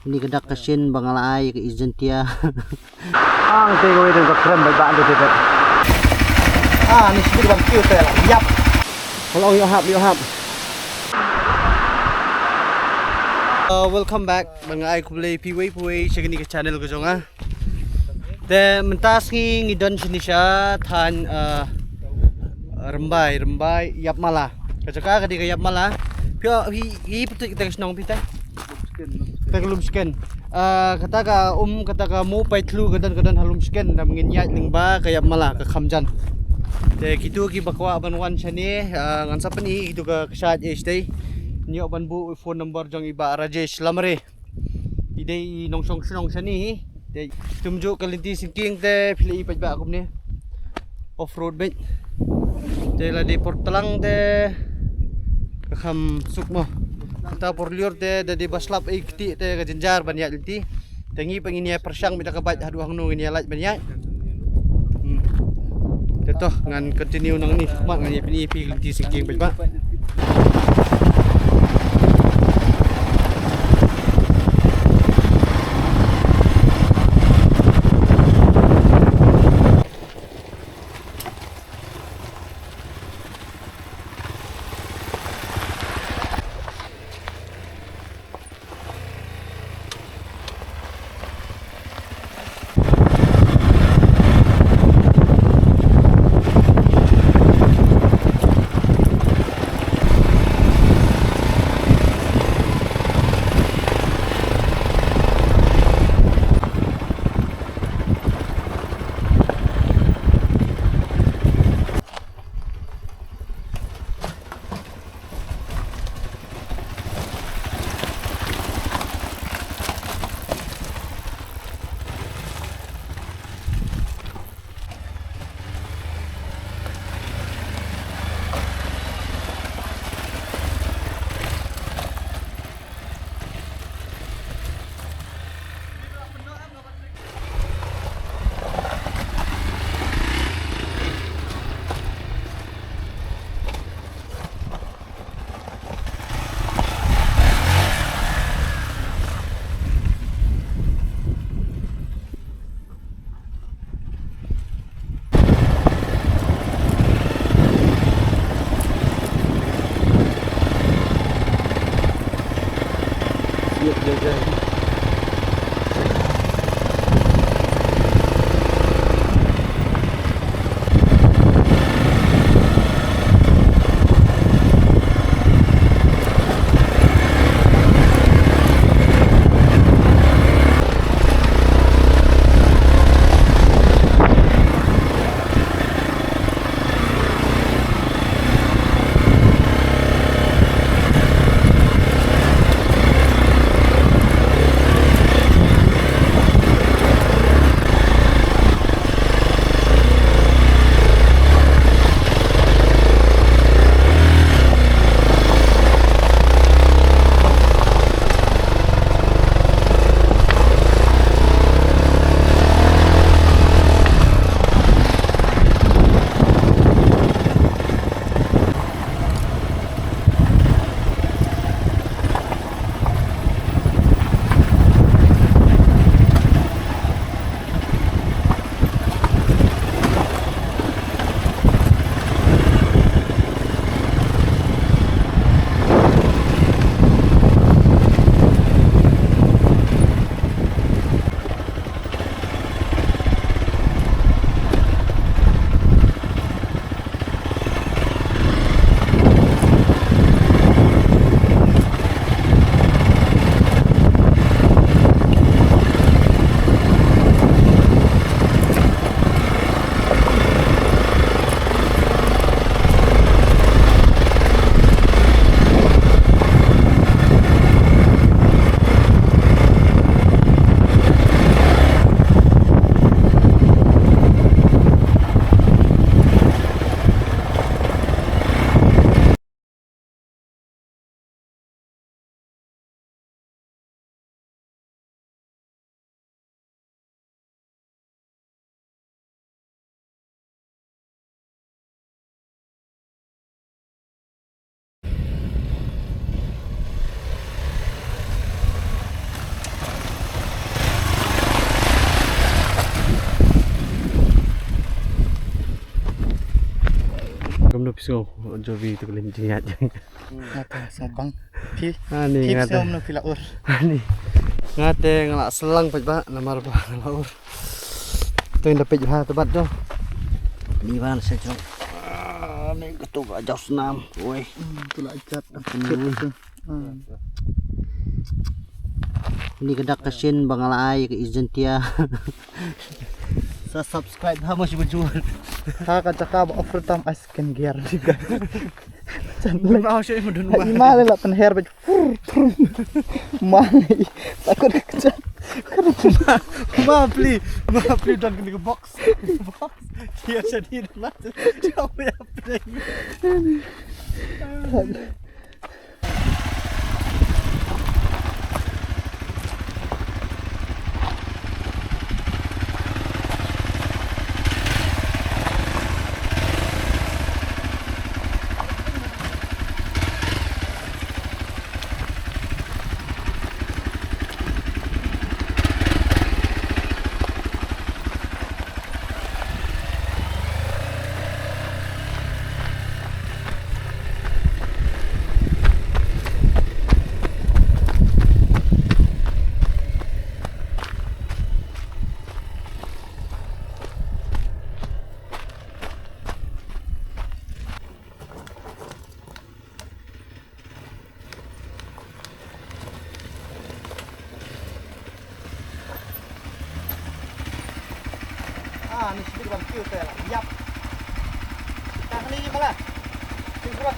Ini kedak kasin bangalay ke izentia. Ang takeaway din ka krem ba ando dito. Ni speed bang cute lah. Yap. Hello you have. Welcome back mga ay kulay piway sa gani ka channel ko jonga. De mentas ngi ngidon sini siya tan rembay yap mala. Kajaka kadi ka yap mala. Pio hi putik kita snong pitay. Taglum skin. Kata ka mo paitlu gadan halum skin na manginyat ning ba kaya mala ka khamjan. De gitu ki bakwa banwan siya ni ngansa pa ni gitu ka kasad stay. Niyo ban bu phone number jang iba Rajesh Lamre. Ide nong song siya ni. De tumjo kalinti singking te pili ipaj ba akum ni. Off road bait. De la de portalang de kakam sukmo. Kita porlior te de baslap ikti te kajenjar banyak linti. Tengi pengini persyang mita kabat hadu hangno ini laj banyak. Toh ngan continue nang ni mak ngan pini linti singking bait ba. no pisau jovi tu kelin jiat. Ngata sabang. Pi. Ani Pi ngata. som no pilaur. Ani. Ngate ngelak selang pa namar ba ngalaur. Tu yang dapat ha tebat tu. Ni ban sa jong. Ni ketuk aja senam. Oi. Tu la ikat. Ini kedak kesin bangalai ke izentia. Sa subscribe ha masih berjual. Ha ka cakap offer tam as can gear juga. Jangan mau sih mudun mah. Imale la pen hair bet. Mangai. Takut kecat. Maaf li dan kena ke box. Dia sedih lah. Siapa yang play? Ni sedikit barbecue tu lah. Yap. Dah kali ni malah. Singkrak.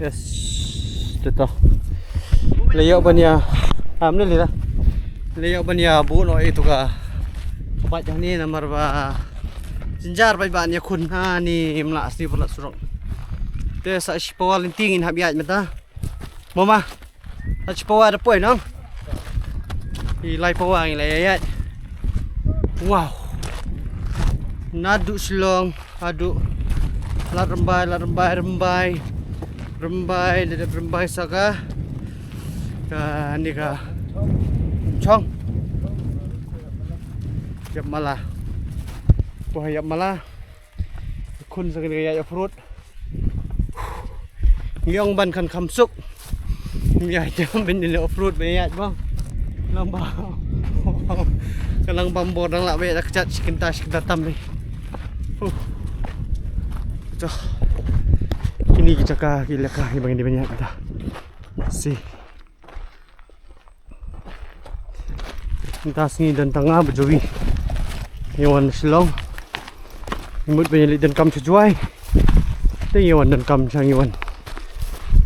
Yes, betul. Layout banya, ni lira. Layout banya bu no itu ka. Baca ni nomor ba. Jinjar ba banya kun ha ni mla asli pula surok. Te sa spawal tingin habiat mata. Mama. Sa spawal ada poi no. Ilai pawang ilai ayat. Wow. Nadu silong, adu. La rembai. Rembai saka ka ni ka chong yap malah yap malah kun sa kaya ya fruit ngiyong ban kan kamsuk ya jam ben ni fruit be ya bang lamba kalang bambor nang la be kat sekitar tam ni Kini kita ka gila ka ibang di banyak kita. Si. Kita sini dan tengah berjowi. Iwan silong. Imut banyak dan kam sejuai. Tapi iwan dan kam sang iwan.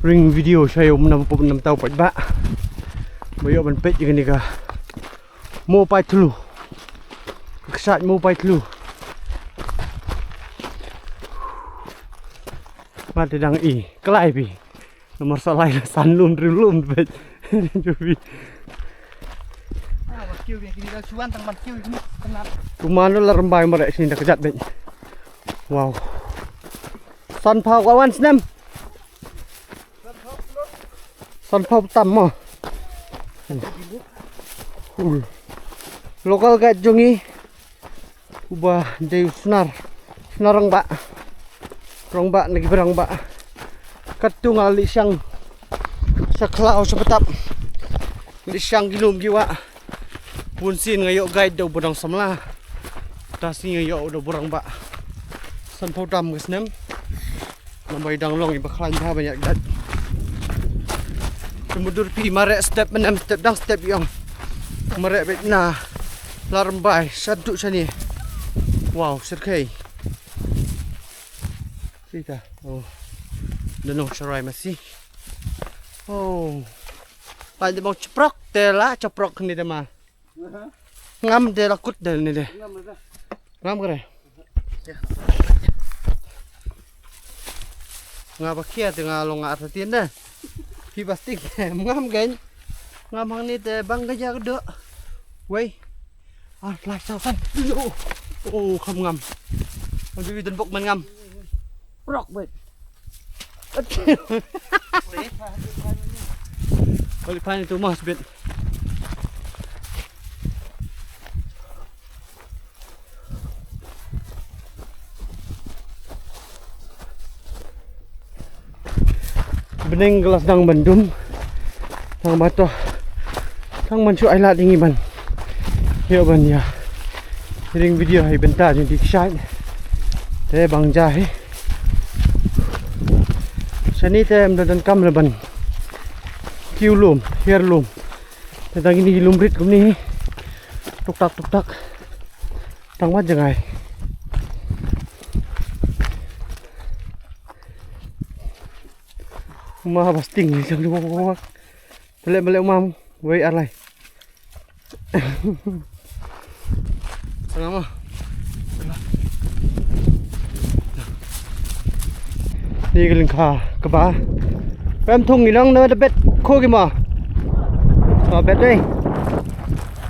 Ring video saya 66 tahun pat ba. Bayo ban pet juga ni ka. Mo pai tlu. Kesat mo pai tlu. Mati dang i, kelai pi. Nomor salai sanlum rilum bet. Jovi. Ah, barbecue ni kini dah cuan tang barbecue ni kenap. Kumano la rembai merek sini dah kejat bet. Wow. San phao kawan senam. San phao tam mo. Lokal kat jongi. Ubah jay senar. Senarang ba. Rong ba lagi berang ba. Katu ngali siang saklau sepetap. Di siang gilum giwa. Punsin ngayo guide do bodang samla. Tasi ngayo do borang ba. San phau dam gesnem. Nambai dang long iba klan ha banyak dat. Kemudur pi marek step menem step dang step yang marek bet na larmbai saduk sini. Wow, serkai. Kita. Oh. Danong sarai masih. Oh. Pada mau ceprok tela ceprok ni dah mah. Ngam dia lakut dah ni deh. Ngam kere. Ngapa kia tengah longa artian dah. Pi pasti ngam kan. Ngam hang ni teh bang gajah kedok. Wei. Ah, flash sausan. Oh, không ngam. Con đi tân bốc men ngam. Rock vậy. Boleh pan itu mas bet. Bening gelas dang bandum. Dang batoh. Dang mancu ai la dingi ban. Yo ban ya. Ring video hai bentar je dik shine. Te bang jahe. Sani te mdadan kam leban. Kiu lum, hier lum. Tentang ini lumrit kum ni. Tuk tak. Tang wat jangai. Uma basting ni jang wak. Telek umam, wei arlai. Lama. Ni cái lưng khà các bạn. Em thùng thì đang nơi bét khô kì mà. Bét đây.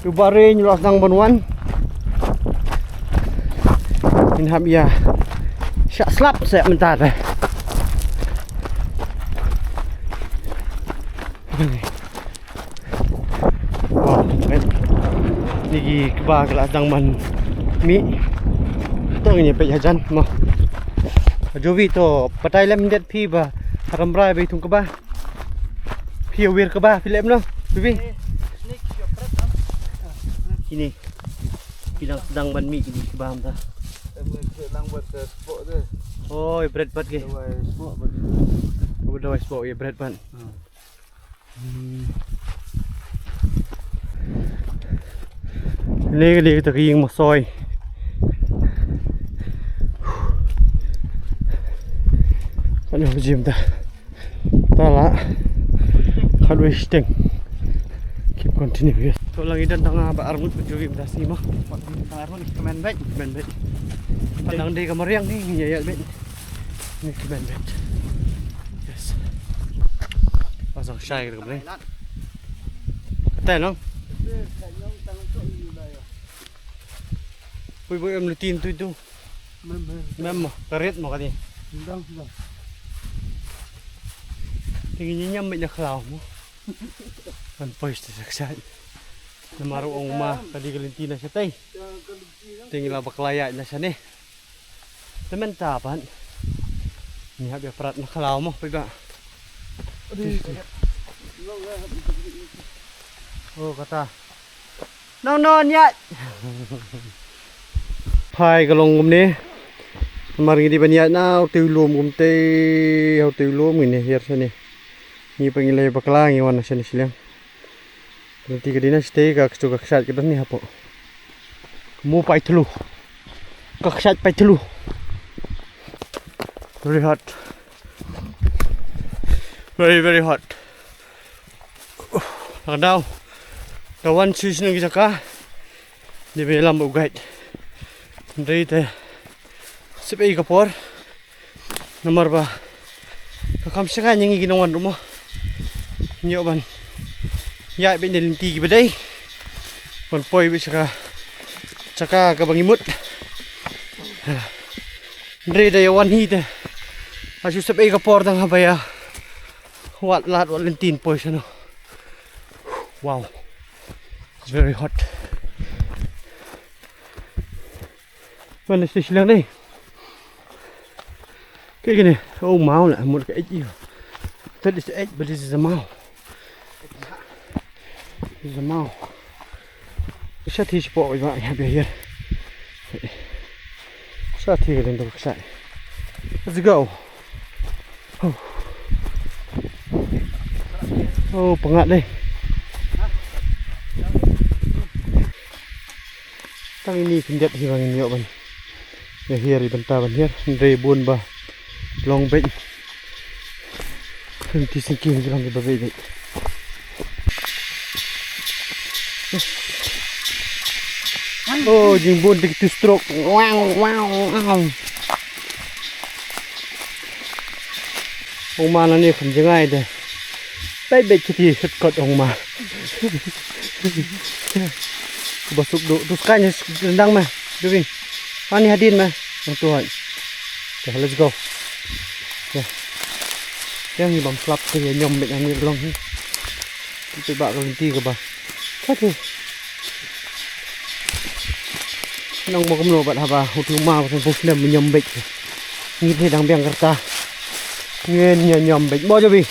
Từ bà rê như lọt răng bần quan. Mình hạp ya. Sẽ slap sẽ mình tạt rồi. Wow, bét. Ni các bạn cái răng bần mi. Tôi nghĩ bây giờ chân mà. Jovi to patai lem det pi ba ramrai bai thung ka ba pi wir ka ba film no Jovi ini bilang sedang ban mi ini ka ba am ta Sedang buat sport tu. oh bread bat ke Sport bagi. Udah sport ya bread ban Ini dia kita kiying masoi Ano gym ta tala hard wasting keep continue yes to lang idan tanga ba armut jogi mda sima tanga armut kemen bet pandang de kamariang ni ngiyaya bet ni kemen bet yes pasang shai ke boleh kata no Bui em tin tu mem karet mo kadi Sedang. Tingin niya may naklaw mo. Ang poist sa saksan. Namaro ang uma kadigalintina siya tay. Tingin lang baklaya na siya ni. Temen tapan. Niya biya parat naklaw mo. Piga. Oh kata. Non yat. Hai kalong gum ni. Kemarin di banyak na tiulum gum te au tiulum ini hier sini. Ni pengilai bakla ngi wana sini silang. Nanti kedina stay ka kecuk kaksat kedan ni hapo. Mu pai telu. Kaksat pai telu. Very hot. Very hot. Kadang kawan sus nang kisaka. Di belam ugait. Dari te sepi kapor. Nomor ba. Kakam saka yang ginawan rumah. Nyoban. Ya bên đây linti bên đây. Còn poi bị chaka ka bangimut. Dre da yawan hite. Asu sepi kapor dang habaya. Wat lat wat lintin poi sana. Wow. It's very hot. Mana station lang đây. Cái này, oh máu lại một cái ếch gì. That is egg, but this is a mouse. This is a mouse. Cái sát thì bỏ các bạn bây giờ. Sát thì lên đâu cái Let's go. Oh, pengat deh. Tang ini kendat hilang ini ban. Ya hier bentar ban hier. Ribuan bah. Long bait. Nanti singking hilang di bawah ini. Oh, jimbun begitu stroke. Wow, wow, wow. Ông ma nó này không chừng ai đây. Bây bây thì thật cọt ông ma. Bà sụp độ, tôi cái này đang mà. Đưa vinh. Anh hadin mà. Ông tôi hỏi. Okay, let's go. Yeah. Yang ni bang slap tu nyom mek ani long ni. Kita bak berhenti ke bah. Satu. Nang mau kemlo bat haba, hutu ma pasang pusna menyom mek. Ni dia dang biang kerta. Ngen nyom mek bo cho bi.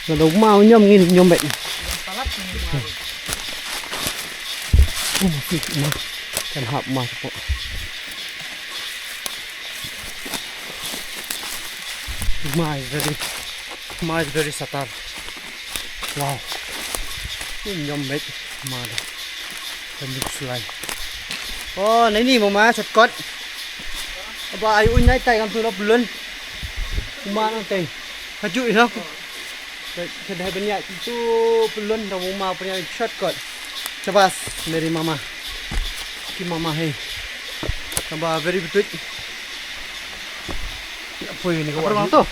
Là đâu mau nhom ngin nhom mek. Kan hap ma po. Ma is very satar. Wow. Nhom mek ma da. Kan sulai. Oh, này mà má sạch cốt. Bà ai ui nãy tay cầm tôi nó bự ma nó tay. Hả chui không? Cái này bên nhà itu belum dah mau punya shortcut. Coba dari mama. Ki mama hey. Tambah very betul. Apa ini kau buat tu?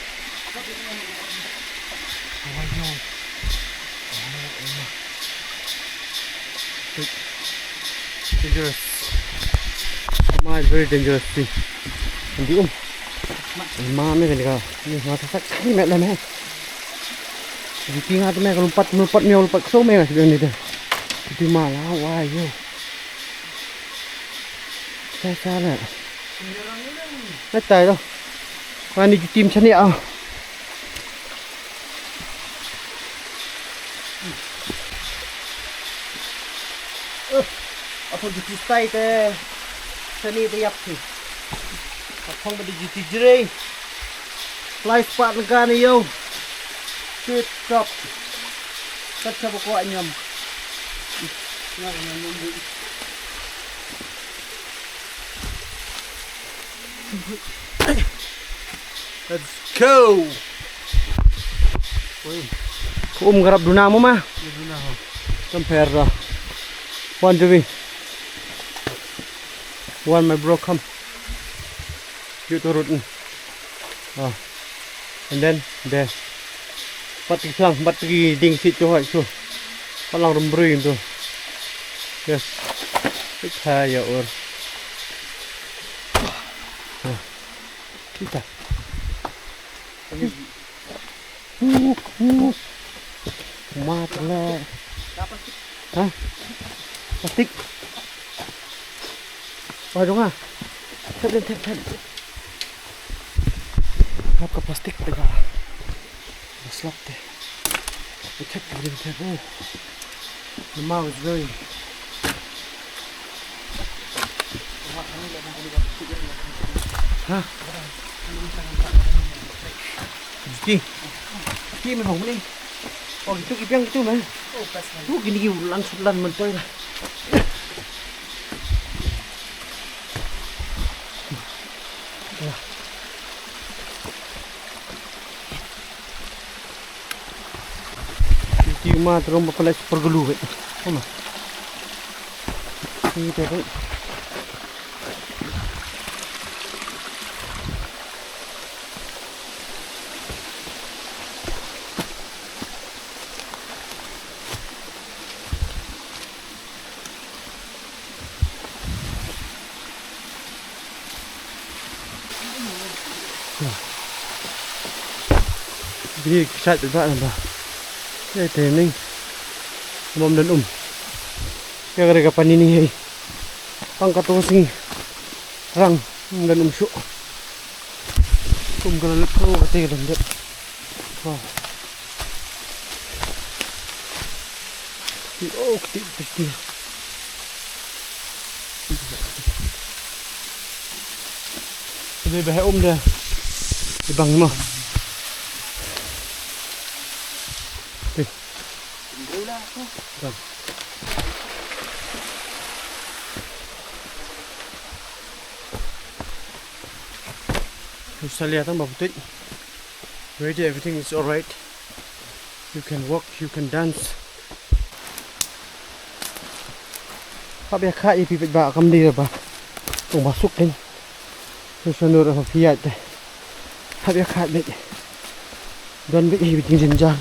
Dangerous. Ma is very dangerous thing. Nanti ma ni kan dia. Ni mata sak ni mek dah mek. Di tinggal tu mek lompat lompat ke somai lah sebenarnya dia. Itu malah wah yo. Saya salah. Nak tay tu. Kau ni tim sini ah. Apa di stay ke sini tu yak tu. Apa yang di jerai. Fly spot negara ni yo. Shoot drop. Kat siapa kau anyam. Let's go. Garap duna mo mah. Compare dah. One to be. One my bro come. You to root. Oh. And then there. Pati lang, pati ding sit cho hỏi chu. Palang rumbruin tu. Yes. Kaya or. Kita. Matlah. Hah? Plastik. Wah dong ah. Tep. Hap ke plastik pegang. Slap deh. Tep. Oh. The mouth is very. Hah? Ki mình hổng đi. Oh itu kipiang itu mah. Oh gini ulan mentoy lah. Cuma terus apa lagi pergelu kan? Mana? Ini dia kan. Đi chạy tự vạn là đây thế ninh mom dan kaya mereka panini hey pangkat sing rang dan syuk kalau lepas kata dan dia wow oh kecil lebih baik dia di bang mah. Bisa lihat ang babutid. Ready, everything is alright. You can walk, you can dance. Sabi ka ipipit ba kam di ba? Kung masuk din. Susunod ang piyat. Sabi ka bit. Don bit hibiting sinjang.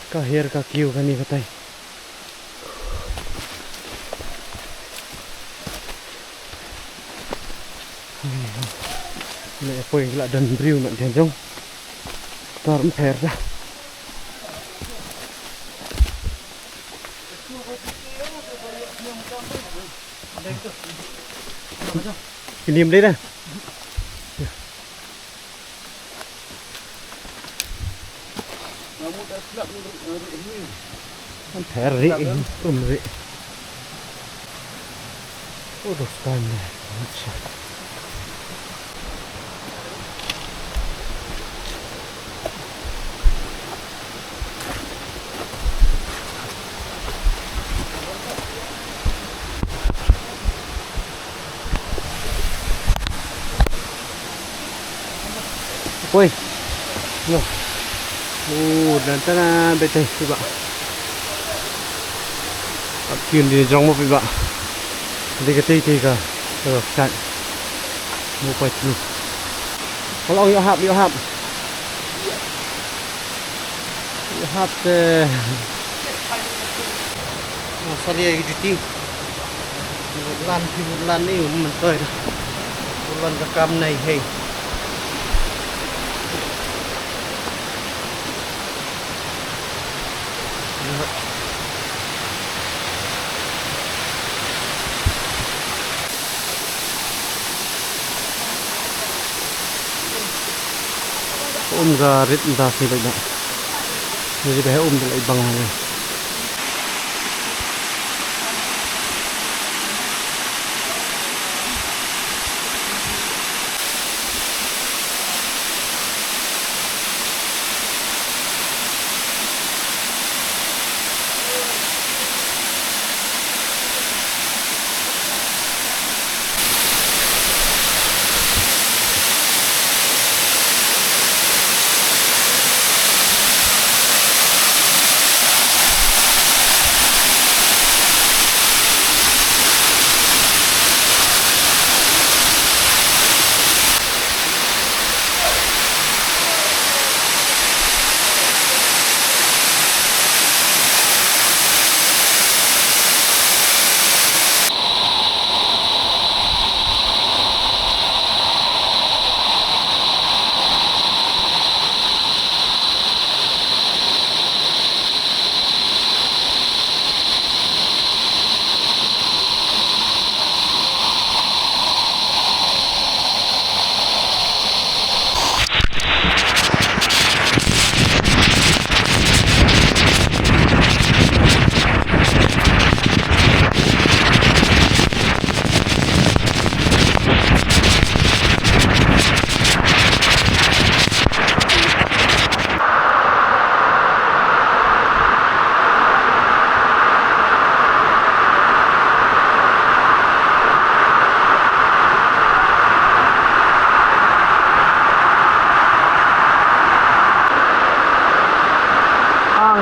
Kahir ka kiu kani katay. Này phơi lại đần riu nặng tiền trong ta cũng phèn ra cái niềm đấy nè con thẻ rị rị ôi đồ span này Ôi, no, dan bete coba. Kian di jong mo piba. Hindi ka tiga, kan. Mo pa tu. Kalau you have, you have the. Masali lagi di. Bulan ni mentoy. Bulan kakam nai hey. Garit entah sih banyak. Jadi bahaya dari bangannya.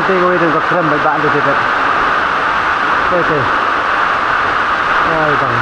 Takeaway din ka kram bay baan dito. Okay. Ay bang.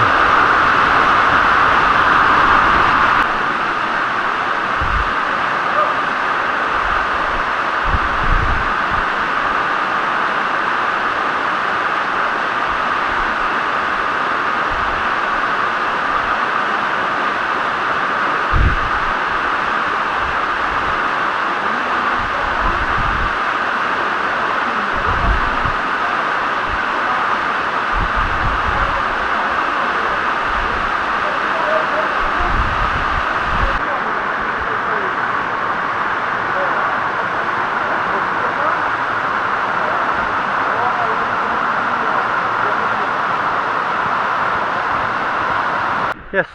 Yes.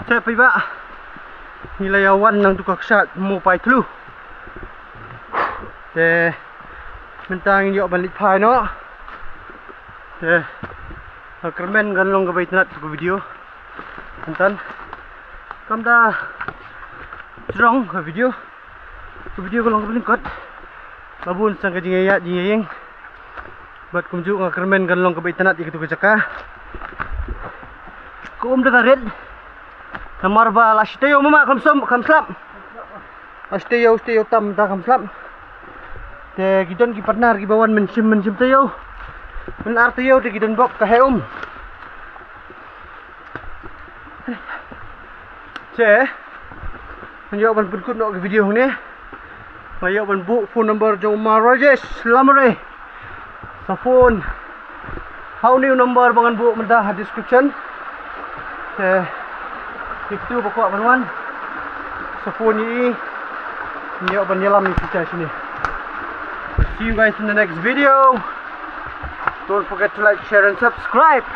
Saya piba. Nilayawan ng tukaksat mo pa itlu. Te mentang yo balik pai no. Te kermen gan long gabait nat ko video. Entan. Kamda strong ke video kalau kau lingkot babun sang kajingaya jingayeng buat kumju ngak kermen kan long kebaitanat ikitu kecaka ku dekarit namar ba lashtayo mama kamslap astayo tam ta kamslap te gidon ki partner ki bawan mensim tayo menar tayo te gidon bok kaheum che Menjawab ban pun nak video ni. Mayak ban book phone number jong Rajesh Lamare. Sa phone. How new number bangan book mendah description. Itu pokok ban sa phone ni. Mayak ban nyelam ni kita sini. See you guys in the next video. Don't forget to like, share and subscribe.